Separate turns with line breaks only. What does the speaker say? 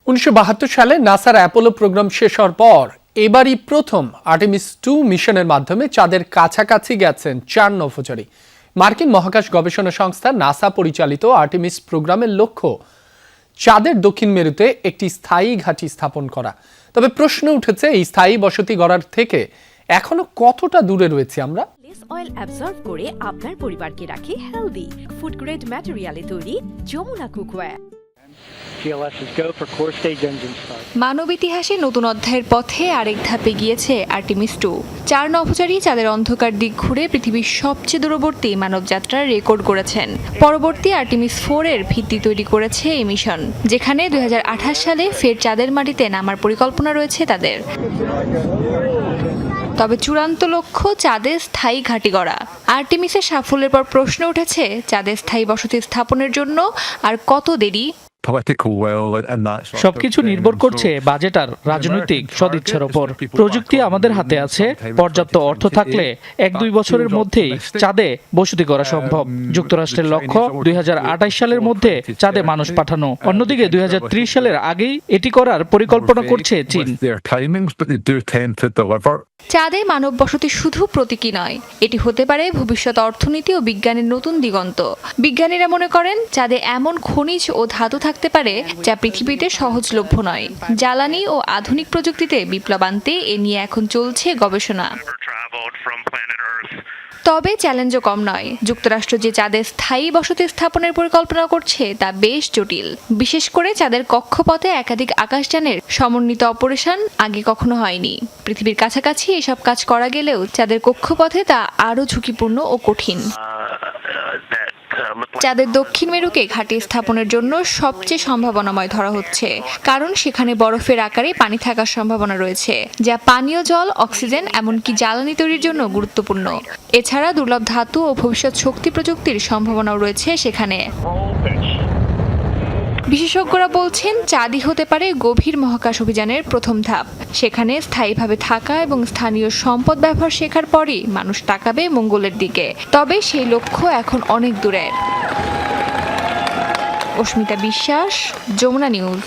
1972 সালে নাসার Apollo programme শেষ হওয়ার পর এবারই প্রথম আর্টেমিস 2 মিশনের মাধ্যমে চাঁদের কাছাকাছি গেছেন 4 নভোচারী। মার্কিন মহাকাশ গবেষণা সংস্থা নাসা পরিচালিত আর্টেমিস প্রোগ্রামের লক্ষ্য চাঁদের দক্ষিণ মেরুতে একটি স্থায়ী ঘাঁটি স্থাপন করা। তবে প্রশ্ন উঠেছে, এই স্থায়ী বসতি গড়ার থেকে এখনো কতটা দূরে রয়েছে আমরা?
লেস অয়েল অ্যাবজর্ব করে আপনার পরিবারকে রাখে হেলদি। ফুড গ্রেড ম্যাটেরিয়ালে তৈরি যমুনা কুকওয়্যার।
মানব ইতিহাসে নতুন অধ্যায়ের পথে আরেক ধাপে গিয়েছে আর্টেমিস 2। 4 নভোচারী চাঁদের অন্ধকার দিক ঘুরে পৃথিবীর সবচেয়ে দূরবর্তী মানব যাত্রার রেকর্ড গড়েছেন। পরবর্তী আর্টেমিস 4 এর ভিত্তি তৈরি করেছে এই মিশন, যেখানে 2028 সালে ফের চাঁদের মাটিতে নামার পরিকল্পনা রয়েছে তাদের। তবে চূড়ান্ত লক্ষ্য চাঁদে স্থায়ী ঘাঁটি গড়া। আর্টেমিসের সাফল্যের পর প্রশ্ন উঠেছে, চাঁদে স্থায়ী বসতি স্থাপনের জন্য আর কত দেরি?
সবকিছু নির্ভর করছে বাজেট আর রাজনৈতিক সদিচ্ছার উপর। প্রযুক্তি আমাদের হাতে আছে, পর্যাপ্ত অর্থ থাকলে 1-2 বছরের মধ্যেই চাঁদে বসতি করা সম্ভব। যুক্তরাষ্ট্রের লক্ষ্য 2028 সালের মধ্যে চাঁদে মানুষ পাঠানো। অন্যদিকে 2030 সালের আগেই এটি করার পরিকল্পনা করছে চীন।
চাঁদে মানব বসতি শুধু প্রতীকী নয়, এটি হতে পারে ভবিষ্যৎ অর্থনীতি ও বিজ্ঞানের নতুন দিগন্ত। বিজ্ঞানীরা মনে করেন, চাঁদে এমন খনিজ ও ধাতু থাকতে পারে যা পৃথিবীতে সহজলভ্য নয়। জ্বালানি ও আধুনিক প্রযুক্তিতে বিপ্লব আনতে এ নিয়ে এখন চলছে গবেষণা। তবে চ্যালেঞ্জও কম নয়। যুক্তরাষ্ট্র যে চাঁদে স্থায়ী বসতি স্থাপনের পরিকল্পনা করছে তা বেশ জটিল। বিশেষ করে চাঁদের কক্ষপথে একাধিক আকাশযানের সমন্বিত অপারেশন আগে কখনো হয়নি। পৃথিবীর কাছাকাছি এসব কাজ করা গেলেও চাঁদের কক্ষপথে তা আরও ঝুঁকিপূর্ণ ও কঠিন। চাঁদের দক্ষিণ মেরুকে ঘাঁটি স্থাপনের জন্য সবচেয়ে সম্ভাবনাময় ধরা হচ্ছে, কারণ সেখানে বরফের আকারে পানি থাকার সম্ভাবনা রয়েছে, যা পানীয় জল, অক্সিজেন এমনকি জ্বালানি তৈরির জন্য গুরুত্বপূর্ণ। এছাড়া দুর্লভ ধাতু ও ভবিষ্যৎ শক্তি প্রযুক্তির সম্ভাবনাও রয়েছে সেখানে। বিশেষজ্ঞরা বলছেন, চাঁদই হতে পারে গভীর মহাকাশ অভিযানের প্রথম ধাপ। সেখানে স্থায়ীভাবে থাকা এবং স্থানীয় সম্পদ ব্যবহার শেখার পরই মানুষ তাকাবে মঙ্গলের দিকে। তবে সেই লক্ষ্য এখন অনেক দূরের। অস্মিতা বিশ্বাস, যমুনা নিউজ।